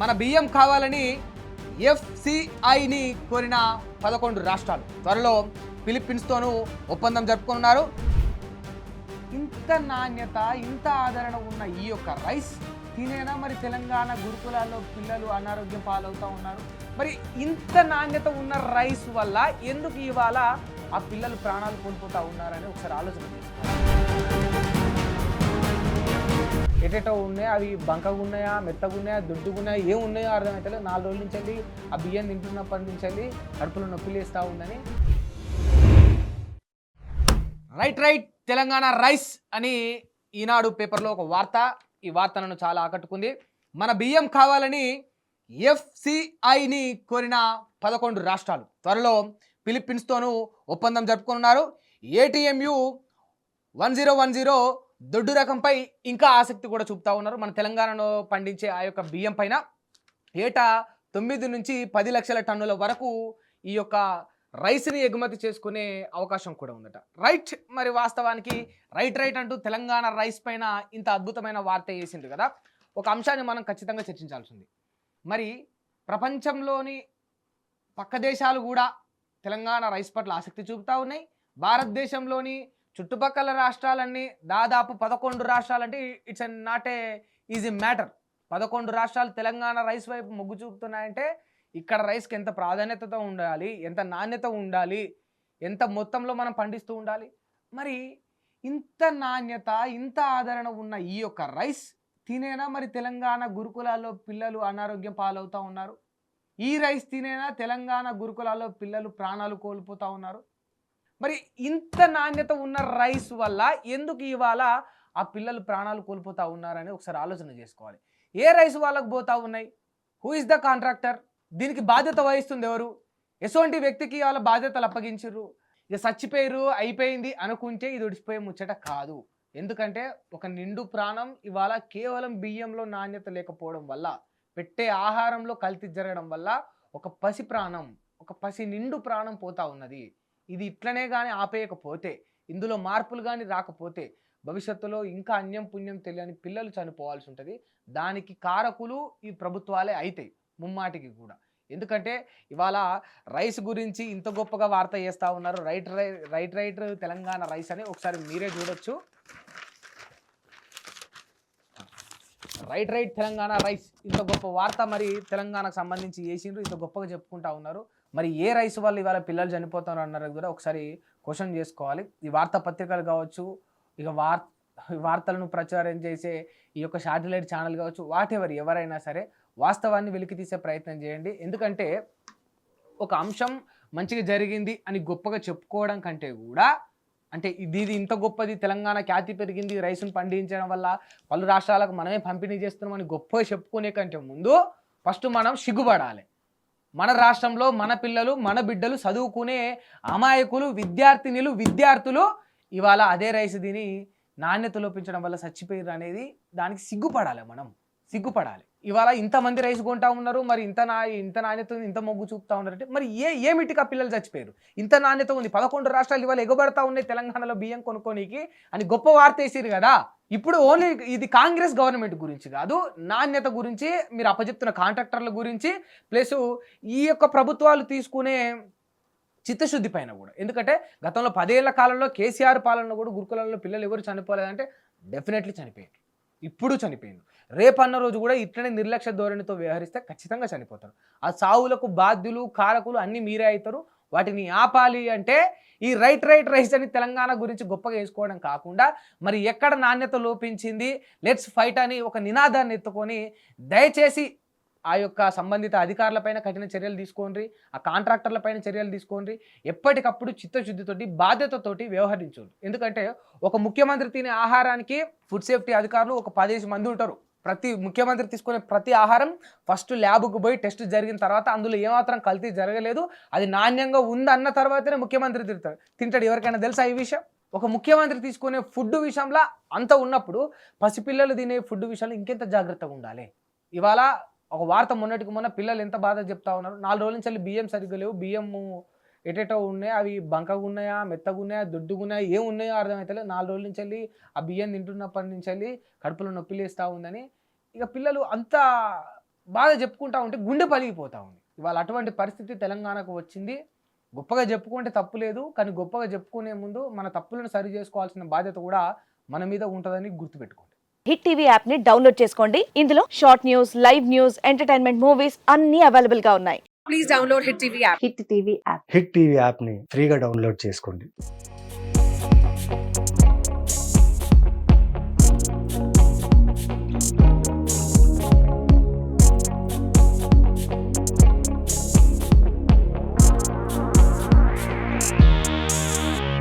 మన బియ్యం కావాలని ఎఫ్సిఐని కోరిన 11 రాష్ట్రాలు త్వరలో ఫిలిప్పీన్స్తోనూ ఒప్పందం జరుపుకున్నారు. ఇంత నాణ్యత ఇంత ఆదరణ ఉన్న ఈ యొక్క రైస్ తినేనా మరి తెలంగాణ గురుకులాల్లో పిల్లలు అనారోగ్యం పాలవుతూ ఉన్నారు. మరి ఇంత నాణ్యత ఉన్న రైస్ వల్ల ఎందుకు ఇవాళ ఆ పిల్లలు ప్రాణాలు కోల్పోతూ ఉన్నారని ఒకసారి ఆలోచన చేస్తారు. ఎటెటో ఉన్నాయి, అవి బంకగా ఉన్నాయా, మెత్తగా ఉన్నాయా, దుడ్డుగా ఉన్నాయా, ఏం ఉన్నాయో అర్థమైతే 4 రోజుల నుంచి వెళ్ళి ఆ బియ్యం తింటున్నప్పటి నుంచి వెళ్ళి కడుపులో నొప్పి లేస్తూ ఉందని. రైట్ తెలంగాణ రైస్ అని ఈనాడు పేపర్లో ఒక వార్త, ఈ వార్త నన్ను చాలా ఆకట్టుకుంది. మన బియ్యం కావాలని ఎఫ్సిఐని కోరిన 11 రాష్ట్రాలు త్వరలో ఫిలిప్పీన్స్తోనూ ఒప్పందం జరుపుకున్నారు. ATMU 1010 దొడ్డు రకంపై ఇంకా ఆసక్తి కూడా చూపుతా ఉన్నారు. మన తెలంగాణలో పండించే ఆ యొక్క బియ్యం పైన ఏటా 9 నుంచి 10 లక్షల టన్నుల వరకు ఈ యొక్క రైస్ని ఎగుమతి చేసుకునే అవకాశం కూడా ఉందట. రైట్, మరి వాస్తవానికి రైట్ అంటూ తెలంగాణ రైస్ పైన ఇంత అద్భుతమైన వార్త వేసింది కదా. ఒక అంశాన్ని మనం ఖచ్చితంగా చర్చించాల్సి ఉంది. మరి ప్రపంచంలోని పక్క దేశాలు కూడా తెలంగాణ రైస్ పట్ల ఆసక్తి చూపుతూ ఉన్నాయి. భారతదేశంలోని చుట్టుపక్కల రాష్ట్రాలన్నీ దాదాపు 11 రాష్ట్రాలంటే it's not a easy matter. 11 రాష్ట్రాలు తెలంగాణ రైస్ వైపు మొగ్గు చూపుతున్నాయంటే ఇక్కడ రైస్కి ఎంత ప్రాధాన్యతతో ఉండాలి, ఎంత నాణ్యత ఉండాలి, ఎంత మొత్తంలో మనం పండిస్తూ ఉండాలి. మరి ఇంత నాణ్యత ఇంత ఆదరణ ఉన్న ఈ యొక్క రైస్ తినేనా మరి తెలంగాణ గురుకులాల్లో పిల్లలు అనారోగ్యం పాలవుతూ ఉన్నారు. ఈ రైస్ తినేనా తెలంగాణ గురుకులాల్లో పిల్లలు ప్రాణాలు కోల్పోతూ ఉన్నారు. మరి ఇంత నాణ్యత ఉన్న రైస్ వల్ల ఎందుకు ఇవాళ ఆ పిల్లలు ప్రాణాలు కోల్పోతూ ఉన్నారని ఒకసారి ఆలోచన చేసుకోవాలి. ఏ రైస్ వాళ్ళకు పోతా ఉన్నాయి? Who is the contractor? దీనికి బాధ్యత వహిస్తుంది ఎవరు? ఎటువంటి వ్యక్తికి వాళ్ళ బాధ్యతలు అప్పగించారు? ఇక చచ్చిపోయారు అయిపోయింది అనుకుంటే ఇది ఒడిసిపోయే ముచ్చట కాదు. ఎందుకంటే ఒక నిండు ప్రాణం ఇవాళ కేవలం బియ్యంలో నాణ్యత లేకపోవడం వల్ల, పెట్టే ఆహారంలో కల్తీ జరగడం వల్ల ఒక పసి ప్రాణం, ఒక పసి నిండు ప్రాణం పోతా ఉన్నది. ఇది ఇట్లనే కానీ ఆపేయకపోతే, ఇందులో మార్పులు కానీ రాకపోతే భవిష్యత్తులో ఇంకా అన్యం పుణ్యం తెలియని పిల్లలు చనిపోవాల్సి ఉంటుంది. దానికి కారకులు ఈ ప్రభుత్వాలే అవుతాయి ముమ్మాటికి కూడా. ఎందుకంటే ఇవాళ రైస్ గురించి ఇంత గొప్పగా వార్త చేస్తూ ఉన్నారు. రైట్ తెలంగాణ రైస్ అని ఒకసారి మీరే చూడొచ్చు. రైట్ తెలంగాణ రైస్ ఇంత గొప్ప వార్త మరి తెలంగాణకు సంబంధించి చేసిండ్రు, ఇంత గొప్పగా చెప్పుకుంటా ఉన్నారు. మరి ఏ రైస్ వల్ల ఇవాళ పిల్లలు చనిపోతారు అన్నారు కూడా ఒకసారి క్వశ్చన్ చేసుకోవాలి. ఈ వార్తా పత్రికలు కావచ్చు, ఇక వార్తలను ప్రచారం చేసే ఈ యొక్క శాటిలైట్ ఛానల్ కావచ్చు, ఎవరైనా సరే వాస్తవాన్ని వెలికి తీసే ప్రయత్నం చేయండి. ఎందుకంటే ఒక అంశం మంచిగా జరిగింది అని గొప్పగా చెప్పుకోవడం కంటే కూడా, అంటే ఇది ఇంత గొప్పది, తెలంగాణ ఖ్యాతి పెరిగింది రైసును పండించడం వల్ల, పలు రాష్ట్రాలకు మనమే పంపిణీ చేస్తున్నామని గొప్పగా చెప్పుకునే కంటే ముందు ఫస్ట్ మనం సిగ్గుపడాలి. మన రాష్ట్రంలో మన పిల్లలు మన బిడ్డలు చదువుకునే అమాయకులు విద్యార్థులు ఇవాళ అదే రైస్ తిని నాణ్యత లోపించడం వల్ల చచ్చిపోయారు అనేది దానికి సిగ్గుపడాలి. ఇవాళ ఇంతమంది రైస్ కొంటా ఉన్నారు, మరి ఇంత నాణ్యత ఉంది, ఇంత మొగ్గు చూపుతా ఉన్నారంటే మరి ఏమిటికి ఆ పిల్లలు చచ్చిపోయారు? ఇంత నాణ్యత ఉంది, 11 రాష్ట్రాలు ఇవాళ ఎగబడతా ఉన్నాయి తెలంగాణలో బియ్యం కొనుక్కోనికి అని గొప్ప వార్త వేసిరు కదా. ఇప్పుడు ఓన్లీ ఇది కాంగ్రెస్ గవర్నమెంట్ గురించి కాదు, నాణ్యత గురించి మీరు అప్పచెప్తున్న కాంట్రాక్టర్ల గురించి, ప్లస్ ఈ యొక్క ప్రభుత్వాలు తీసుకునే చిత్తశుద్ధి పైన కూడా. ఎందుకంటే గతంలో 10 ఏళ్ల కాలంలో కేసీఆర్ పాలనలో కూడా గురుకులాల్లో పిల్లలు ఎవరు చనిపోలేదంటే డెఫినెట్లీ చనిపోయారు, ఇప్పుడు చనిపోయింది. రేపన్న రోజు కూడా ఇట్లనే నిర్లక్ష్య ధోరణితో వ్యవహరిస్తే ఖచ్చితంగా చనిపోతారు. ఆ సావులకు బాధ్యులు కారకులు అన్నీ మీరే అవుతారు. వాటిని ఆపాలి అంటే ఈ రైట్ రైస్ అని తెలంగాణ గురించి గొప్పగా వేసుకోవడం కాకుండా, మరి ఎక్కడ నాణ్యత లోపించింది, లెట్స్ ఫైట్ అని ఒక నినాదాన్ని ఎత్తుకొని దయచేసి ఆ యొక్క సంబంధిత అధికారులపైన కఠిన చర్యలు తీసుకోండి, ఆ కాంట్రాక్టర్లపైన చర్యలు తీసుకోండి. ఎప్పటికప్పుడు చిత్తశుద్ధితోటి బాధ్యతతోటి వ్యవహరించండి. ఎందుకంటే ఒక ముఖ్యమంత్రి తినే ఆహారానికి ఫుడ్ సేఫ్టీ అధికారులు ఒక 10 మంది ఉంటారు. ప్రతి ముఖ్యమంత్రి తీసుకునే ప్రతి ఆహారం ఫస్ట్ ల్యాబ్కు పోయి టెస్ట్ జరిగిన తర్వాత అందులో ఏమాత్రం కల్తీ జరగలేదు, అది నాణ్యంగా ఉందన్న తర్వాతనే ముఖ్యమంత్రి తింటాడు. ఎవరికైనా తెలుసా ఈ విషయం? ఒక ముఖ్యమంత్రి తీసుకునే ఫుడ్ విషయంలో అంత ఉన్నప్పుడు పసిపిల్లలు తినే ఫుడ్ విషయంలో ఇంకెంత జాగ్రత్తగా ఉండాలి. ఇవాళ ఒక వార్త మొన్నటికి మొన్న పిల్లలు ఎంత బాధ చెప్తా ఉన్నారు. 4 రోజుల నుంచి బియ్యం సరిగ్గా లేవు, బియ్యము ఎటెటో ఉన్నాయి, అవి బంకగా ఉన్నాయా, మెత్తగా ఉన్నాయా, దుడ్డుగా ఉన్నాయా, ఏం ఉన్నాయో అర్థమవుతలేదు. 4 రోజుల నుంచి ఆ బియ్యం తింటున్నప్పటి నుంచి కడుపులో నొప్పి లేస్తూ ఉందని ఇక పిల్లలు అంతా బాధ చెప్పుకుంటా ఉంటే గుండె పలిగిపోతూ ఉంది. ఇవాళ అటువంటి పరిస్థితి తెలంగాణకు వచ్చింది. గొప్పగా చెప్పుకుంటే తప్పు లేదు, కానీ గొప్పగా చెప్పుకునే ముందు మన తప్పులను సరి చేసుకోవాల్సిన బాధ్యత కూడా మన మీద ఉంటుందని గుర్తుపెట్టుకోండి. హిట్ టీవీ యాప్ ని డౌన్లోడ్ చేసుకోండి. ఇందులో short news, live news, entertainment movies అన్ని అవైలబుల్ గా ఉన్నాయి. Please download hit TV app. Hit TV యాప్ని ఫ్రీగా డౌన్లోడ్ చేసుకోండి.